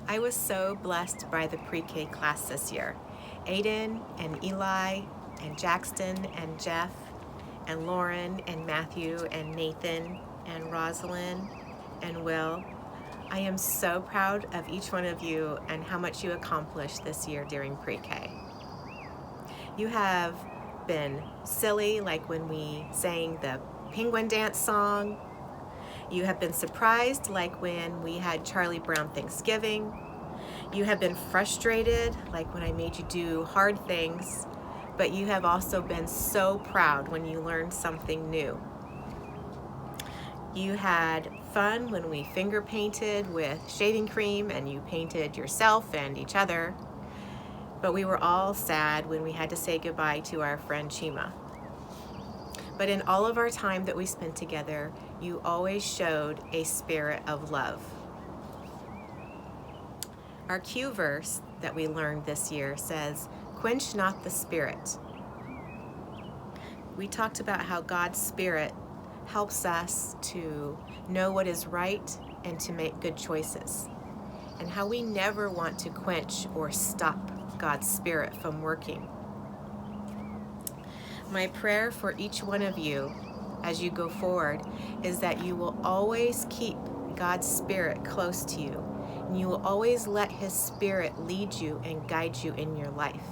I was so blessed by the pre-K class this year. Aiden and Eli and Jackson and Jeff and Lauren and Matthew and Nathan and Rosalind and Will. I am so proud of each one of you and how much you accomplished this year during pre-K. You have been silly, like when we sang the penguin dance song. You have been surprised, like when we had Charlie Brown Thanksgiving. You have been frustrated, like when I made you do hard things. But you have also been so proud when you learned something new. You had fun when we finger painted with shaving cream and you painted yourself and each other. But we were all sad when we had to say goodbye to our friend Chima. But in all of our time that we spent together, you always showed a spirit of love. Our cue verse that we learned this year says, "Quench not the spirit." We talked about how God's Spirit helps us to know what is right and to make good choices, and how we never want to quench or stop God's Spirit from working. My prayer for each one of you as you go forward is that you will always keep God's Spirit close to you, and you will always let His Spirit lead you and guide you in your life.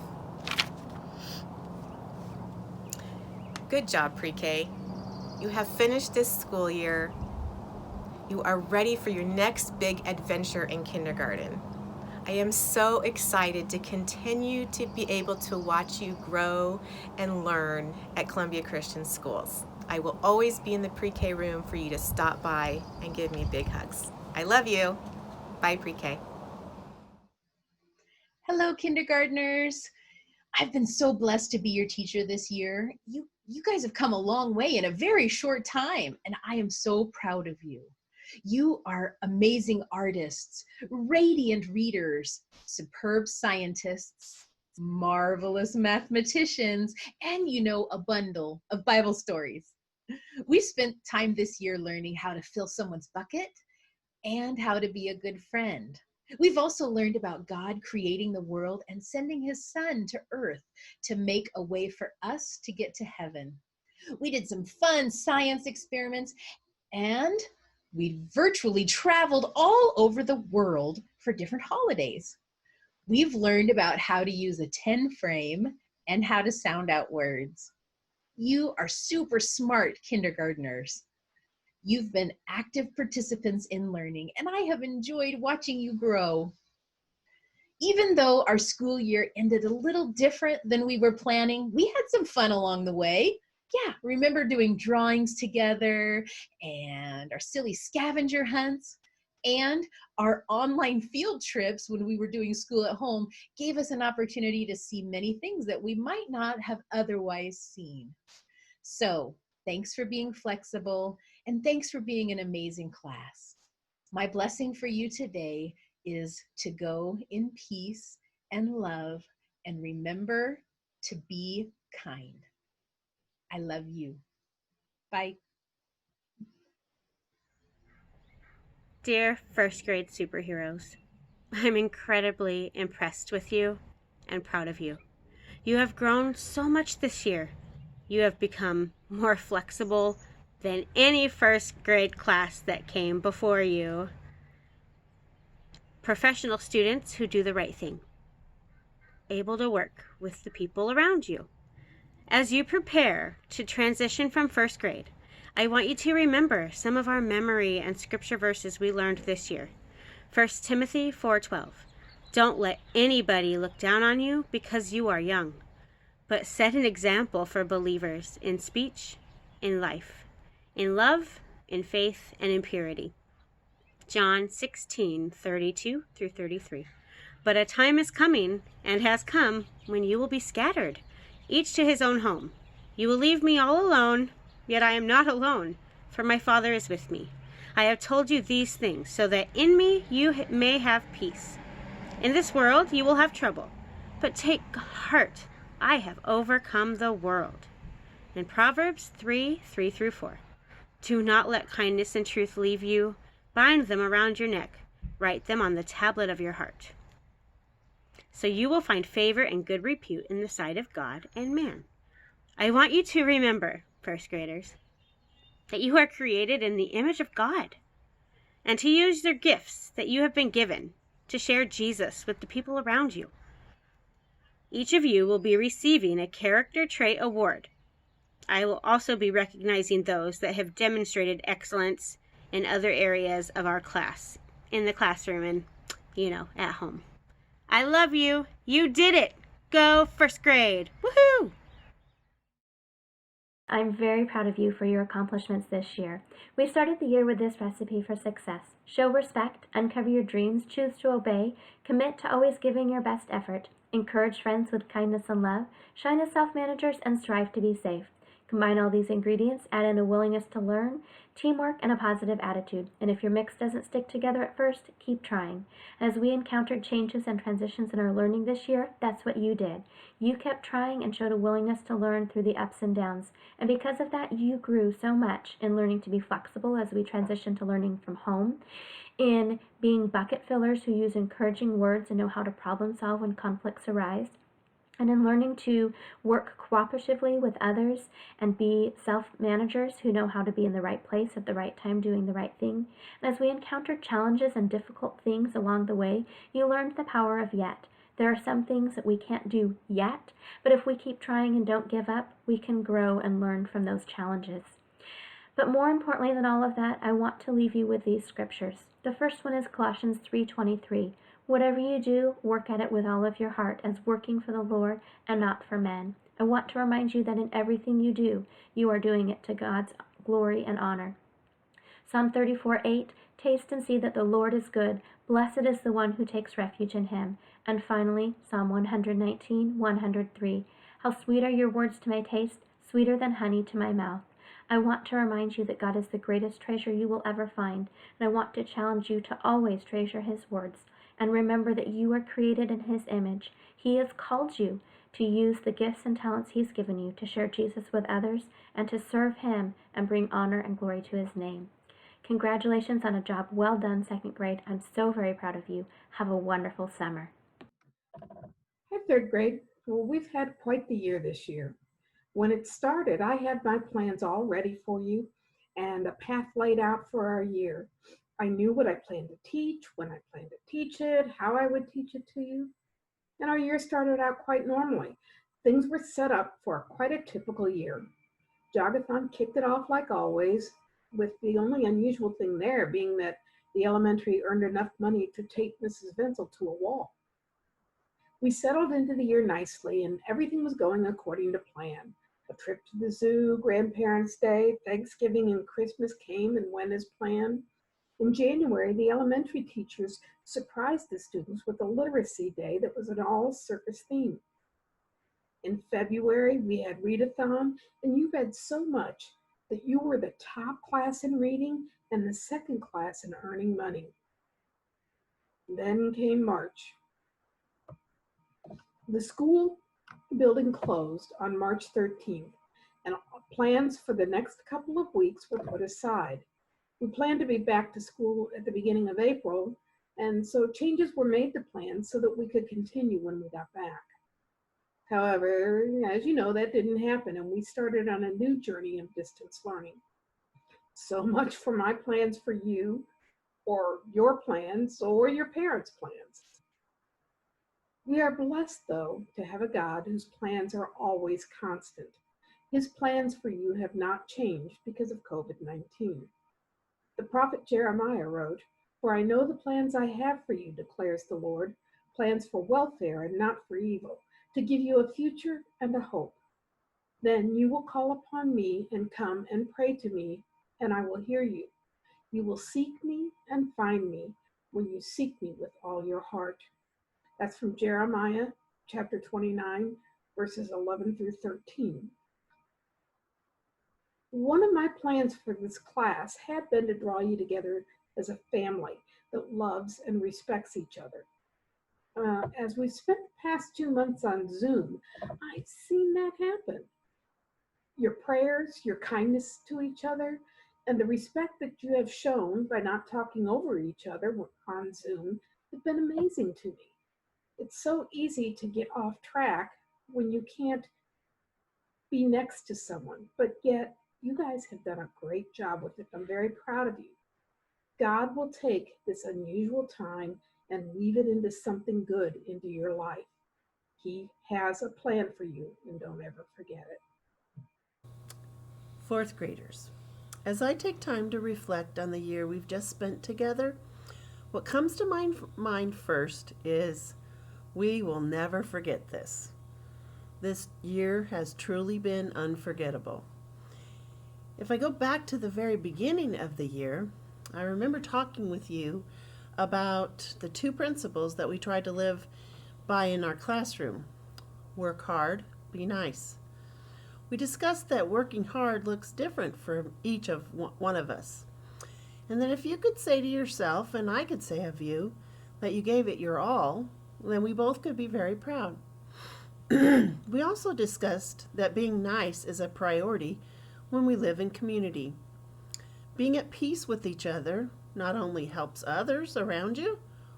Good job, pre-K. You have finished this school year. You are ready for your next big adventure in kindergarten. I am so excited to continue to be able to watch you grow and learn at Columbia Christian Schools. I will always be in the pre-K room for you to stop by and give me big hugs. I love you. Bye, pre-K. Hello, kindergartners. I've been so blessed to be your teacher this year. You guys have come a long way in a very short time, and I am so proud of you. You are amazing artists, radiant readers, superb scientists, marvelous mathematicians, and a bundle of Bible stories. We spent time this year learning how to fill someone's bucket and how to be a good friend. We've also learned about God creating the world and sending His Son to earth to make a way for us to get to heaven. We did some fun science experiments, and we virtually traveled all over the world for different holidays. We've learned about how to use a 10 frame and how to sound out words. You are super smart kindergartners. You've been active participants in learning, and I have enjoyed watching you grow. Even though our school year ended a little different than we were planning, we had some fun along the way. Yeah, remember doing drawings together and our silly scavenger hunts, and our online field trips when we were doing school at home gave us an opportunity to see many things that we might not have otherwise seen. So, thanks for being flexible, and thanks for being an amazing class. My blessing for you today is to go in peace and love, and remember to be kind. I love you. Bye. Dear first grade superheroes, I'm incredibly impressed with you and proud of you. You have grown so much this year. You have become more flexible than any first grade class that came before you. Professional students who do the right thing, able to work with the people around you. As you prepare to transition from first grade, I want you to remember some of our memory and scripture verses we learned this year. 1 Timothy 4:12. Don't let anybody look down on you because you are young, but set an example for believers in speech, in life, in love, in faith, and in purity. John 16:32-33. But a time is coming, and has come, when you will be scattered, each to his own home. You will leave me all alone, yet I am not alone, for my Father is with me. I have told you these things, so that in me you may have peace. In this world you will have trouble, but take heart, I have overcome the world. In Proverbs 3:3-4. Do not let kindness and truth leave you. Bind them around your neck. write them on the tablet of your heart. So you will find favor and good repute in the sight of God and man. I want you to remember, first graders, that you are created in the image of God, and to use their gifts that you have been given to share Jesus with the people around you. Each of you will be receiving a character trait award. I will also be recognizing those that have demonstrated excellence in other areas of our class, in the classroom and, at home. I love you. You did it. Go first grade. Woohoo! I'm very proud of you for your accomplishments this year. We started the year with this recipe for success. Show respect, uncover your dreams, choose to obey, commit to always giving your best effort, encourage friends with kindness and love, shine as self-managers, and strive to be safe. Combine all these ingredients, add in a willingness to learn, teamwork, and a positive attitude. And if your mix doesn't stick together at first, keep trying. As we encountered changes and transitions in our learning this year, that's what you did. You kept trying and showed a willingness to learn through the ups and downs. And because of that, you grew so much in learning to be flexible as we transitioned to learning from home, in being bucket fillers who use encouraging words and know how to problem solve when conflicts arise, and in learning to work cooperatively with others and be self-managers who know how to be in the right place at the right time doing the right thing. And as we encountered challenges and difficult things along the way, you learned the power of yet. There are some things that we can't do yet, but if we keep trying and don't give up, we can grow and learn from those challenges. But more importantly than all of that, I want to leave you with these scriptures. The first one is Colossians 3:23. Whatever you do, work at it with all of your heart as working for the Lord and not for men. I want to remind you that in everything you do, you are doing it to God's glory and honor. Psalm 34:8, taste and see that the Lord is good. Blessed is the one who takes refuge in him. And finally, Psalm 119:103, how sweet are your words to my taste, sweeter than honey to my mouth. I want to remind you that God is the greatest treasure you will ever find, and I want to challenge you to always treasure his words. And remember that you are created in his image. He has called you to use the gifts and talents he's given you to share Jesus with others and to serve him and bring honor and glory to his name. Congratulations on a job well done, second grade. I'm so very proud of you. Have a wonderful summer. Hi, third grade. Well, we've had quite the year this year. When it started, I had my plans all ready for you and a path laid out for our year. I knew what I planned to teach, when I planned to teach it, how I would teach it to you. And our year started out quite normally. Things were set up for quite a typical year. Jogathon kicked it off like always, with the only unusual thing there being that the elementary earned enough money to tape Mrs. Wenzel to a wall. We settled into the year nicely and everything was going according to plan. A trip to the zoo, Grandparents' Day, Thanksgiving, and Christmas came and went as planned. In January, the elementary teachers surprised the students with a literacy day that was an all-circus theme. In February, we had readathon, and you read so much that you were the top class in reading and the second class in earning money. Then came March. The school building closed on March 13th, and plans for the next couple of weeks were put aside. We planned to be back to school at the beginning of April, and so changes were made to plans so that we could continue when we got back. However, as you know, that didn't happen, and we started on a new journey of distance learning. So much for my plans for you, or your plans, or your parents' plans. We are blessed, though, to have a God whose plans are always constant. His plans for you have not changed because of COVID-19. The prophet Jeremiah wrote, "For I know the plans I have for you, declares the Lord, plans for welfare and not for evil, to give you a future and a hope. Then you will call upon me and come and pray to me, and I will hear you. You will seek me and find me when you seek me with all your heart." That's from Jeremiah chapter 29, verses 11 through 13. One of my plans for this class had been to draw you together as a family that loves and respects each other. As we've spent the past 2 months on Zoom, I've seen that happen. Your prayers, your kindness to each other, And the respect that you have shown by not talking over each other on Zoom has been amazing to me. It's so easy to get off track when you can't be next to someone, but yet you guys have done a great job with it. I'm very proud of you. God will take this unusual time and weave it into something good into your life. He has a plan for you, and don't ever forget it. Fourth graders, as I take time to reflect on the year we've just spent together, what comes to mind first is we will never forget this. This year has truly been unforgettable. If I go back to the very beginning of the year, I remember talking with you about the two principles that we tried to live by in our classroom. Work hard, be nice. We discussed that working hard looks different for each of one of us. And that if you could say to yourself, and I could say of you, that you gave it your all, then we both could be very proud. We also discussed that being nice is a priority when we live in community. Being at peace with each other not only helps others around you,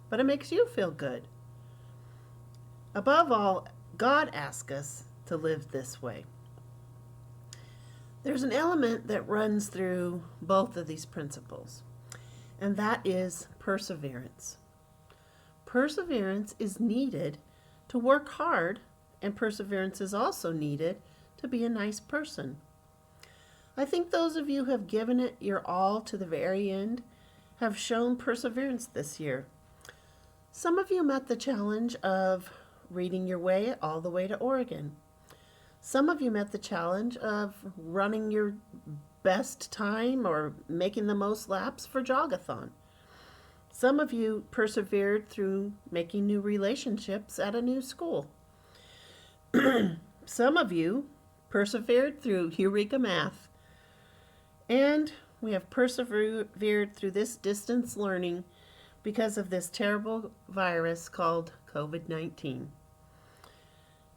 but it makes you feel good. Above all, God asks us to live this way. There's an element that runs through both of these principles, and that is perseverance. Perseverance is needed to work hard, and perseverance is also needed to be a nice person. I think those of you who have given it your all to the very end have shown perseverance this year. Some of you met the challenge of reading your way all the way to Oregon. Some of you met the challenge of running your best time or making the most laps for Jogathon. Some of you persevered through making new relationships at a new school. Some of you persevered through Eureka Math. And we have persevered through this distance learning because of this terrible virus called COVID-19.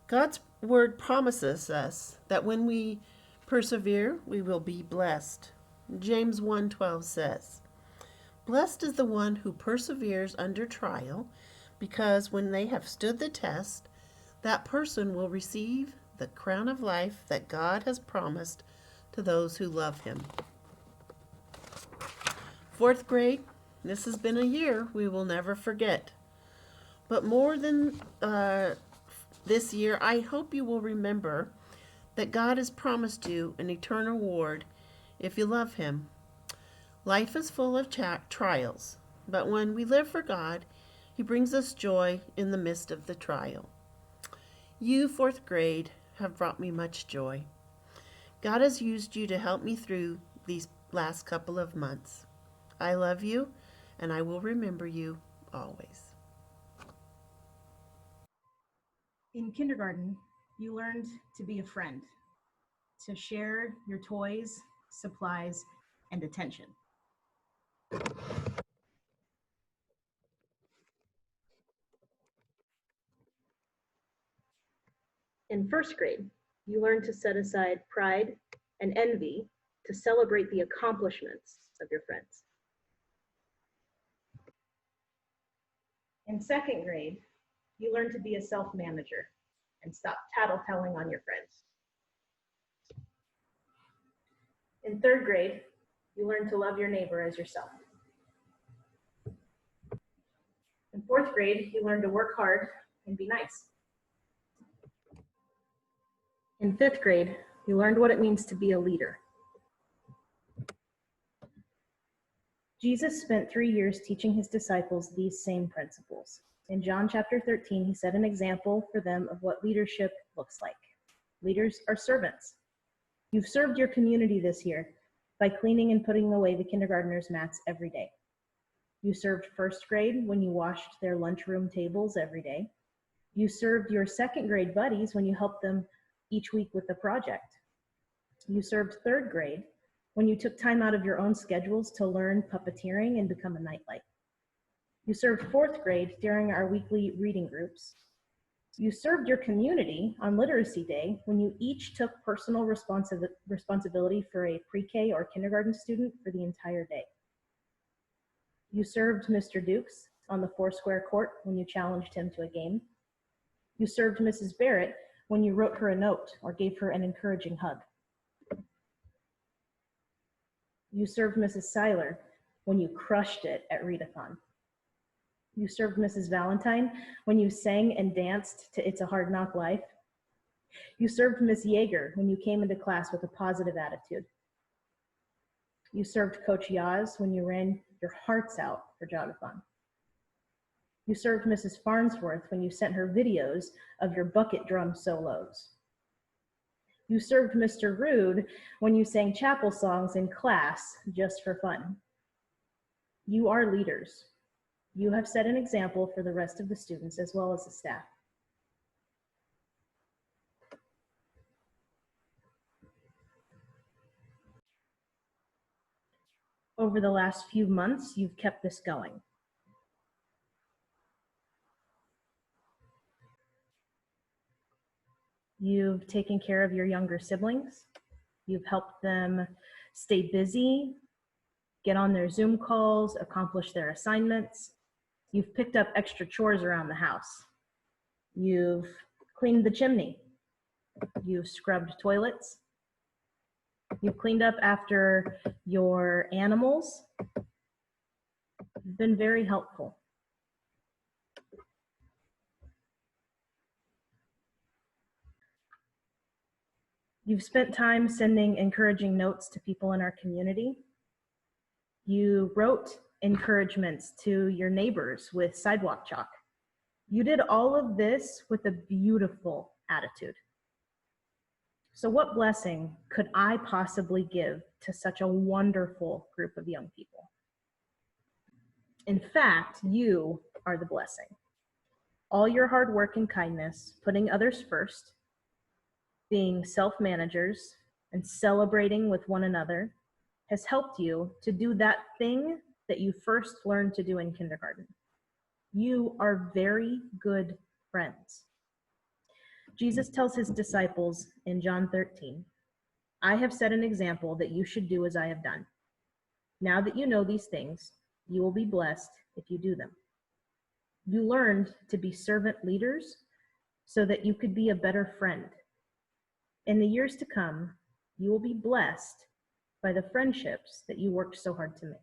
God's word promises us that when we persevere, we will be blessed. James 1:12 says, "Blessed is the one who perseveres under trial, because when they have stood the test, that person will receive the crown of life that God has promised to those who love him." Fourth grade, this has been a year we will never forget. But more than this year, I hope you will remember that God has promised you an eternal reward if you love him. Life is full of trials, but when we live for God, he brings us joy in the midst of the trial. You, fourth grade, have brought me much joy. God has used you to help me through these last couple of months. I love you, and I will remember you always. In kindergarten, you learned to be a friend, to share your toys, supplies, and attention. In first grade, you learned to set aside pride and envy to celebrate the accomplishments of your friends. In second grade, you learned to be a self-manager and stop tattletelling on your friends. In third grade, you learned to love your neighbor as yourself. In fourth grade, you learned to work hard and be nice. In fifth grade, you learned what it means to be a leader. Jesus spent 3 years teaching his disciples these same principles. In John chapter 13, he set an example for them of what leadership looks like. Leaders are servants. You've served your community this year by cleaning and putting away the kindergartners' mats every day. You served first grade when you washed their lunchroom tables every day. You served your second grade buddies when you helped them each week with a project. You served third grade when you took time out of your own schedules to learn puppeteering and become a nightlight. You served fourth grade during our weekly reading groups. You served your community on Literacy Day when you each took personal responsibility for a pre-K or kindergarten student for the entire day. You served Mr. Dukes on the Foursquare Court when you challenged him to a game. You served Mrs. Barrett when you wrote her a note or gave her an encouraging hug. You served Mrs. Seiler when you crushed it at Readathon. You served Mrs. Valentine when you sang and danced to It's a Hard Knock Life. You served Miss Yeager when you came into class with a positive attitude. You served Coach Yaz when you ran your hearts out for Jogathon. You served Mrs. Farnsworth when you sent her videos of your bucket drum solos. You served Mr. Rude when you sang chapel songs in class just for fun. You are leaders. You have set an example for the rest of the students as well as the staff. Over the last few months, you've kept this going. You've taken care of your younger siblings. You've helped them stay busy, get on their Zoom calls, accomplish their assignments. You've picked up extra chores around the house. You've cleaned the chimney. You've scrubbed toilets. You've cleaned up after your animals. You've been very helpful. You've spent time sending encouraging notes to people in our community. You wrote encouragements to your neighbors with sidewalk chalk. You did all of this with a beautiful attitude. So what blessing could I possibly give to such a wonderful group of young people? In fact, you are the blessing. All your hard work and kindness, putting others first, being self-managers, and celebrating with one another has helped you to do that thing that you first learned to do in kindergarten. You are very good friends. Jesus tells his disciples in John 13, I have set an example that you should do as I have done. Now that you know these things, you will be blessed if you do them. You learned to be servant leaders so that you could be a better friend. In the years to come, you will be blessed by the friendships that you worked so hard to make.